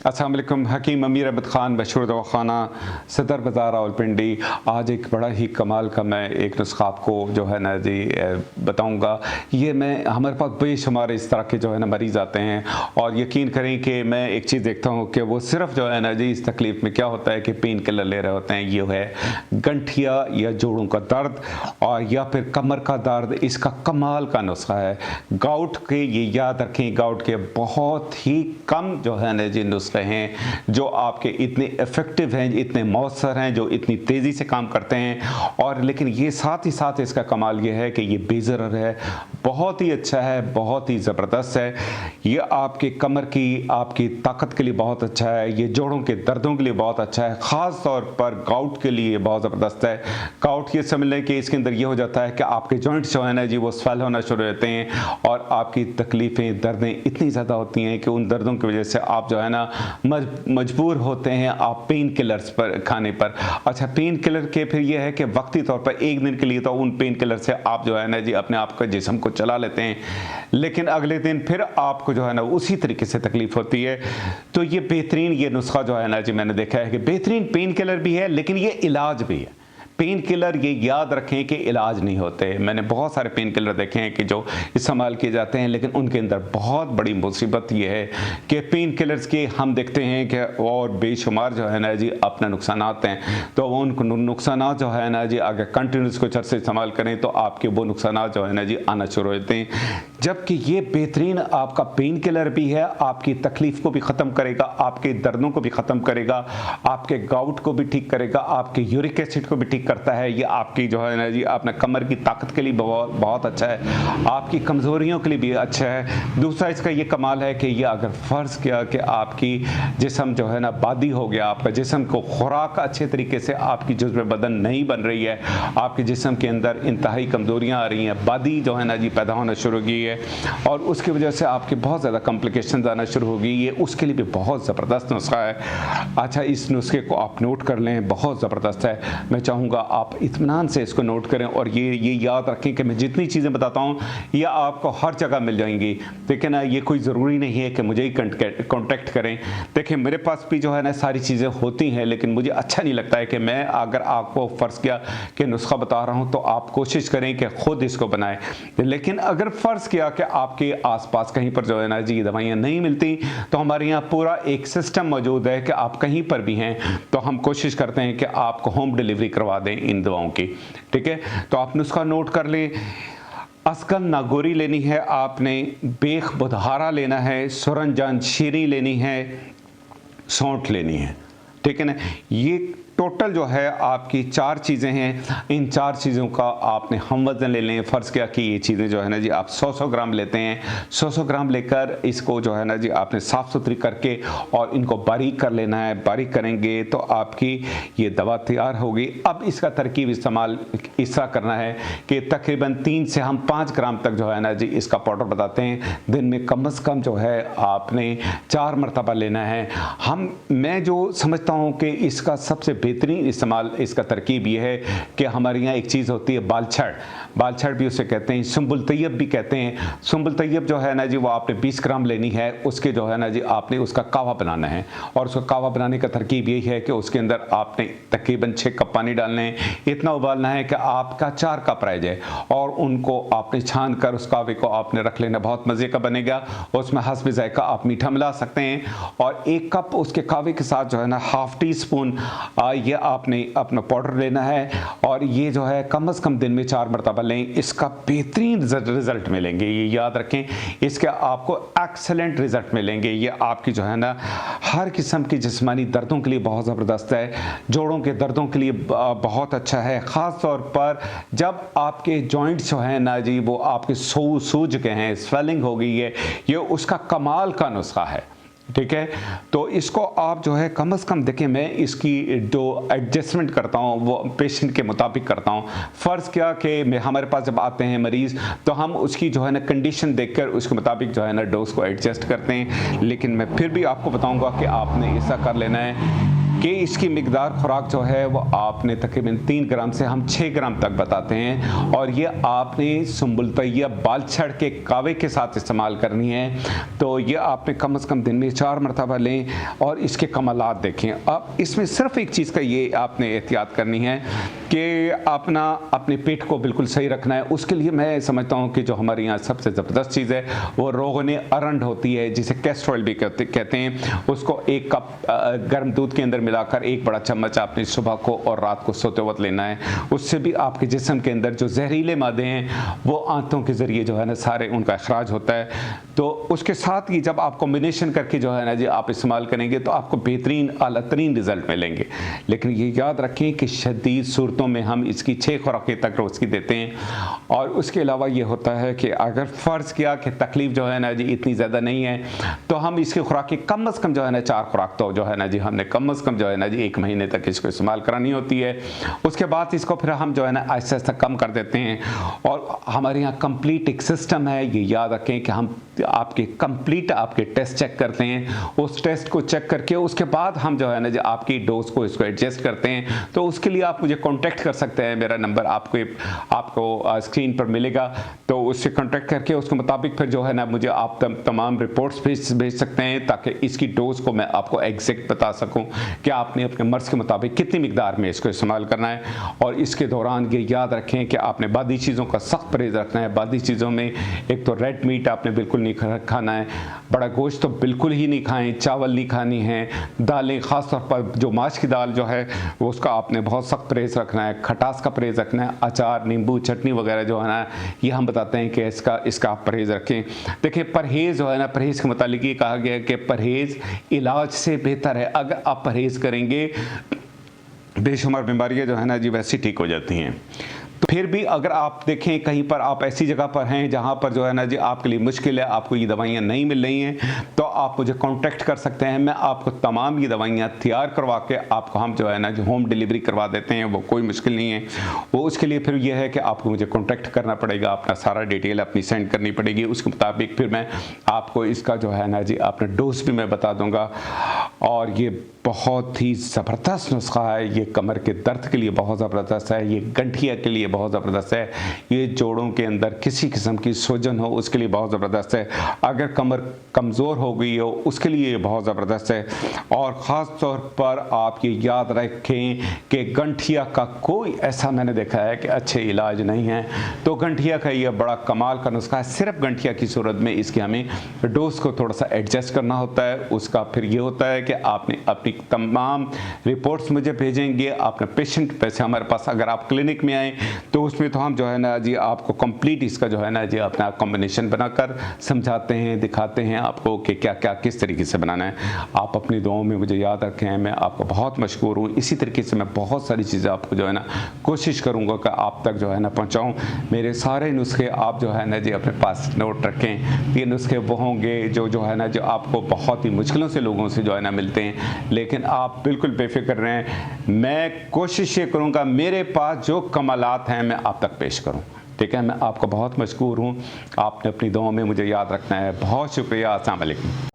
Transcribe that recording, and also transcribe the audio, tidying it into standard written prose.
अस्सलाम वालेकुम। हकीम अमीर अहमद ख़ान मशहूर दवाखाना सदर बाज़ार रावलपिंडी। आज एक बड़ा ही कमाल का मैं एक नुस्खा आपको जो है ना जी बताऊंगा। ये मैं हमारे पास बेशुमार इस तरह के जो है ना मरीज़ आते हैं और यकीन करें कि मैं एक चीज़ देखता हूँ कि वो सिर्फ जो है ना जी इस तकलीफ़ में क्या होता है कि पेन किलर ले रहे होते हैं। ये है गंठिया या जोड़ों का दर्द और या फिर कमर का दर्द। इसका कमाल का नुस्खा है गाउट के। ये याद रखें, गाउट के बहुत ही कम जो है ना जी नुस्खे हैं जो आपके इतने इफ़ेक्टिव हैं, इतने मौसर हैं, जो इतनी तेज़ी से काम करते हैं। और लेकिन ये साथ ही साथ इसका कमाल ये है कि ये बेज़रर है, बहुत ही अच्छा है, बहुत ही ज़बरदस्त है। ये आपके कमर की आपकी ताकत के लिए बहुत अच्छा है, ये जोड़ों के दर्दों के लिए बहुत अच्छा है, ख़ास तौर पर गाउट के लिए बहुत ज़बरदस्त है। गाउट ये समझ लें कि इसके अंदर ये हो जाता है कि आपके जॉइंट्स जो है ना जी वो स्वेल होना शुरू होते हैं और आपकी तकलीफ़ें दर्दें इतनी ज़्यादा होती हैं कि उन दर्दों की वजह से आप जो है ना मजबूर होते हैं आप पेन किलर्स पर खाने पर। अच्छा, पेन किलर के फिर ये है कि वक्ती तौर पर एक दिन के लिए तो उन पेन किलर से आप जो है ना जी अपने आप का जिस्म को चला लेते हैं, लेकिन अगले दिन फिर आपको जो है ना उसी तरीके से तकलीफ होती है। तो ये बेहतरीन ये नुस्खा जो है ना जी मैंने देखा है कि बेहतरीन पेन किलर भी है लेकिन ये इलाज भी है। पेन किलर ये याद रखें कि इलाज नहीं होते। मैंने बहुत सारे पेन किलर देखे हैं कि जो इस्तेमाल किए जाते हैं लेकिन उनके अंदर बहुत बड़ी मुसीबत ये है कि पेन किलर्स के हम देखते हैं कि और बेशुमार जो है ना जी अपने नुकसानात हैं। तो उन नुकसानात जो है ना जी अगर कंटिन्यूस कुछ अर्से इस्तेमाल करें तो आपके वो नुकसानात जो है ना जी आना शुरू होते हैं। जबकि ये बेहतरीन आपका पेन किलर भी है, आपकी तकलीफ़ को भी ख़त्म करेगा, आपके दर्दों को भी ख़त्म करेगा, आपके गाउट को भी ठीक करेगा, आपके यूरिक एसिड को भी ठीक करता है। ये आपकी जो है ना जी अपने कमर की ताकत के लिए बहुत अच्छा है, आपकी कमज़ोरियों के लिए भी अच्छा है। दूसरा इसका ये कमाल है कि ये अगर फ़र्ज़ किया कि आपकी जिस्म जो है ना बादी हो गया, आपका जिस्म को खुराक अच्छे तरीके से आपकी जुज़्व बदन नहीं बन रही है, आपके जिस्म के अंदर इंतहाई कमज़ोरियाँ आ रही हैं, बादी जो है ना जी पैदा होना शुरू हो गई है और उसकी वजह से आपके बहुत ज़्यादा कॉम्प्लिकेशंस आना शुरू हो गई। ये उसके लिए भी बहुत ज़बरदस्त नुस्खा है। अच्छा, इस नुस्खे को आप नोट कर लें, बहुत ज़बरदस्त है। मैं चाहूँगा आप इत्मीनान से इसको नोट करें और ये याद रखें कि मैं जितनी चीज़ें बताता हूँ ये आपको हर जगह मिल जाएंगी। देखिए ना, ये कोई ज़रूरी नहीं है कि मुझे ही कॉन्टेक्ट करें। देखिए मेरे पास भी जो है ना सारी चीज़ें होती हैं लेकिन मुझे अच्छा नहीं लगता है कि मैं अगर आपको फ़र्ज़ किया कि नुस्खा बता रहा हूँ तो आप कोशिश करें कि ख़ुद इसको बनाएं। लेकिन अगर फ़र्ज़ किया कि आपके आसपास कहीं पर जो है ना जी ये दवाइयाँ नहीं मिलती तो हमारे यहाँ पूरा एक सिस्टम मौजूद है कि आप कहीं पर भी हैं तो हम कोशिश करते हैं कि आपको होम डिलीवरी करवा दें इन दवाओं की। ठीक है, तो आप नुस्खा नोट कर लें। अस्कन नागौरी लेनी है आपने, बेख बुधारा लेना है, सुरनजान शीरी लेनी है, सौंठ लेनी है। ठीक है ना, ये टोटल जो है आपकी 4 चीज़ें हैं। इन 4 चीज़ों का आपने हम वज़न ले लें। फ़र्ज़ किया कि ये चीज़ें जो है ना जी आप 100-100 ग्राम लेते हैं। 100-100 ग्राम लेकर इसको जो है ना जी आपने साफ़ सुथरी करके और इनको बारीक कर लेना है। बारीक करेंगे तो आपकी ये दवा तैयार होगी। अब इसका तरकीब इस्तेमाल इस तरह करना है कि तकरीबन 3 से हम 5 ग्राम तक जो है ना जी इसका पाउडर बताते हैं। दिन में कम से कम जो है आपने 4 मरतबा लेना है। मैं जो समझता हूँ कि इसका सबसे बेहतरीन इस्तेमाल इसका तरकीब ये है कि हमारे यहाँ एक चीज़ होती है बालछड़ भी उसे कहते हैं, सुंबुल तैयब भी कहते हैं। सुंबुल तैयब जो है ना जी वो आपने 20 ग्राम लेनी है। उसके जो है ना जी आपने उसका कावा बनाना है और उसका कावा बनाने का तरकीब यही है कि उसके अंदर आपने तकरीबन 6 कप पानी डालने हैं। इतना उबालना है कि आपका 4 कप रह जाए और उनको आपने छान कर उस कावे को आपने रख लेना। बहुत मज़े का बनेगा। उसमें हस्ब ज़ायका आप मीठा मिला सकते हैं और 1 कप उसके कावे के साथ जो है ना ½ टी स्पून ये आपने अपना पाउडर लेना है और ये जो है कम से कम दिन में 4 मरतबा लें। इसका बेहतरीन रिज़ल्ट मिलेंगे, ये याद रखें। इसके आपको एक्सेलेंट रिज़ल्ट मिलेंगे। ये आपकी जो है ना हर किस्म की जिस्मानी दर्दों के लिए बहुत ज़बरदस्त है, जोड़ों के दर्दों के लिए बहुत अच्छा है। ख़ास तौर पर जब आपके जॉइंट्स जो हैं ना जी वो आपके सूज गए हैं, स्वेलिंग हो गई है, ये उसका कमाल का नुस्खा है। ठीक है, तो इसको आप जो है कम से कम देखें। मैं इसकी जो एडजस्टमेंट करता हूँ वो पेशेंट के मुताबिक करता हूँ। फ़र्ज़ किया कि हमारे पास जब आते हैं मरीज़ तो हम उसकी जो है ना कंडीशन देखकर उसके मुताबिक जो है ना डोज को एडजस्ट करते हैं। लेकिन मैं फिर भी आपको बताऊँगा कि आपने ऐसा कर लेना है कि इसकी मिकदार खुराक जो है वो आपने तकरीबन 3 ग्राम से हम 6 ग्राम तक बताते हैं, और ये आपने सुंबुलतैया बालछड़ के कावे के साथ इस्तेमाल करनी है। तो ये आपने कम से कम दिन में 4 मरतबा लें और इसके कमालात देखें। अब इसमें सिर्फ एक चीज़ का ये आपने एहतियात करनी है कि अपने पेट को बिल्कुल सही रखना है। उसके लिए मैं समझता हूँ कि जो हमारे यहाँ सबसे ज़बरदस्त चीज़ है वो रोगन अरंड होती है, जिसे कैस्टर ऑयल भी कहते हैं। उसको 1 कप गर्म दूध के अंदर मिलाकर 1 बड़ा चम्मच आपने सुबह को और रात को सोते वक्त लेना है। उससे भी आपके जिस्म के अंदर जो जहरीले मादे हैं वो आंतों के ज़रिए जो है ना सारे उनका अखराज होता है। तो उसके साथ ही जब आप कॉम्बिनेशन करके जो है ना जी आप इस्तेमाल करेंगे तो आपको बेहतरीन आला तरीन रिज़ल्ट मिलेंगे। लेकिन ये याद रखें कि शदीद सूरतों में हम इसकी 6 खुराकें तक रोज़ की देते हैं। और उसके अलावा ये होता है कि अगर फ़र्ज़ किया कि तकलीफ़ जो है ना जी इतनी ज़्यादा नहीं है तो हम इसकी खुराकें कम अज़ कम जो है ना 4 खुराक तो जो है ना जी हमने कम अज़ कम जो है ना जी 1 महीने तक इसको इस्तेमाल करानी होती है। उसके बाद इसको फिर हम जो है ना आहिस्ता आहिस्ता कम कर देते हैं। और हमारे यहाँ कंप्लीट एक सिस्टम है, ये याद रखें कि हम आपके टेस्ट चेक करते हैं। उस टेस्ट को चेक करके उसके बाद हम जो है ना जी आपकी डोज को इसको एडजस्ट करते हैं। तो उसके लिए आप मुझे कांटेक्ट कर सकते हैं, मेरा नंबर आपको स्क्रीन पर मिलेगा। तो उससे कांटेक्ट करके उसके मुताबिक फिर जो है ना मुझे आप तमाम रिपोर्ट्स भेज सकते हैं, ताकि इसकी डोज को मैं आपको एग्जैक्ट बता सकूं कि आपने अपने मर्ज़ के मुताबिक कितनी मिकदार में इसको इस्तेमाल करना है। और इसके दौरान ये याद रखें कि आपने बादी चीज़ों का सख्त परहेज़ रखना है। बादी चीज़ों में एक तो रेड मीट आपने बिल्कुल नहीं खाना है, बड़ा गोश्त तो बिल्कुल ही नहीं खाएं, चावल नहीं खानी है, दालें ख़ास तौर पर जो माश की दाल जो है वो उसका आपने बहुत सख्त परहेज़ रखना है, खटास का परहेज़ रखना है, अचार नींबू चटनी वगैरह जो है ना ये हम बताते हैं कि इसका आप परहेज़ रखें। देखिए परहेज़ जो है ना, परहेज़ के मुतालिक ये कहा गया है कि परहेज़ इलाज से बेहतर है। अगर आप परहेज़ करेंगे बेशुमार बीमारियाँ जो है ना जी वैसी ठीक हो जाती हैं। तो फिर भी अगर आप देखें कहीं पर आप ऐसी जगह पर हैं जहाँ पर जो है ना जी आपके लिए मुश्किल है, आपको ये दवाइयाँ नहीं मिल रही हैं, तो आप मुझे कांटेक्ट कर सकते हैं। मैं आपको तमाम ये दवाइयाँ तैयार करवा के आपको हम जो है ना जो होम डिलीवरी करवा देते हैं, वो कोई मुश्किल नहीं है। वो उसके लिए फिर यह है कि आपको मुझे कॉन्टैक्ट करना पड़ेगा, अपना सारा डिटेल अपनी सेंड करनी पड़ेगी। उसके मुताबिक फिर मैं आपको इसका जो है ना जी अपना डोज भी मैं बता दूँगा। और ये बहुत ही ज़बरदस्त नुस्खा है, ये कमर के दर्द के लिए बहुत ज़बरदस्त है, ये गंठिया के लिए बहुत ज़बरदस्त है, ये जोड़ों के अंदर किसी किस्म की सूजन हो उसके लिए बहुत ज़बरदस्त है, अगर कमर कमज़ोर हो गई हो उसके लिए ये बहुत ज़बरदस्त है। और ख़ास तौर पर आप ये याद रखें कि गंठिया का कोई ऐसा मैंने देखा है कि अच्छे इलाज नहीं है। तो गंठिया का ये बड़ा कमाल का नुस्खा है। सिर्फ गंठिया की सूरत में इसकी हमें डोज को थोड़ा सा एडजस्ट करना होता है। उसका फिर ये होता है कि आपने अपनी तमाम रिपोर्ट्स मुझे भेजेंगे, आपने पेशेंट पैसे हमारे पास अगर आप क्लिनिक में आए तो उसमें तो हम जो है ना जी आपको कंप्लीट इसका जो है ना जी अपना कॉम्बिनेशन बनाकर समझाते हैं, दिखाते हैं आपको कि क्या क्या किस तरीके से बनाना है। आप अपनी दुआओं में मुझे याद रखें, मैं आपको बहुत मशकूर हूँ। इसी तरीके से मैं बहुत सारी चीज़ें आपको जो है ना कोशिश करूँगा कि आप तक जो है ना पहुँचाऊँ। मेरे सारे नुस्खे आप जो है ना जी अपने पास नोट रखें। ये नुस्खे वो होंगे जो है ना जो आपको बहुत ही मुश्किलों से लोगों से जो है ना मिलते हैं, लेकिन आप बिल्कुल बेफिक्र रहें। मैं कोशिश ये करूँगा मेरे पास जो कमालात हैं मैं आप तक पेश करूँ। ठीक है, मैं आपका बहुत मशकूर हूँ। आपने अपनी दुआओं में मुझे याद रखना है। बहुत शुक्रिया। अस्सलाम वालेकुम।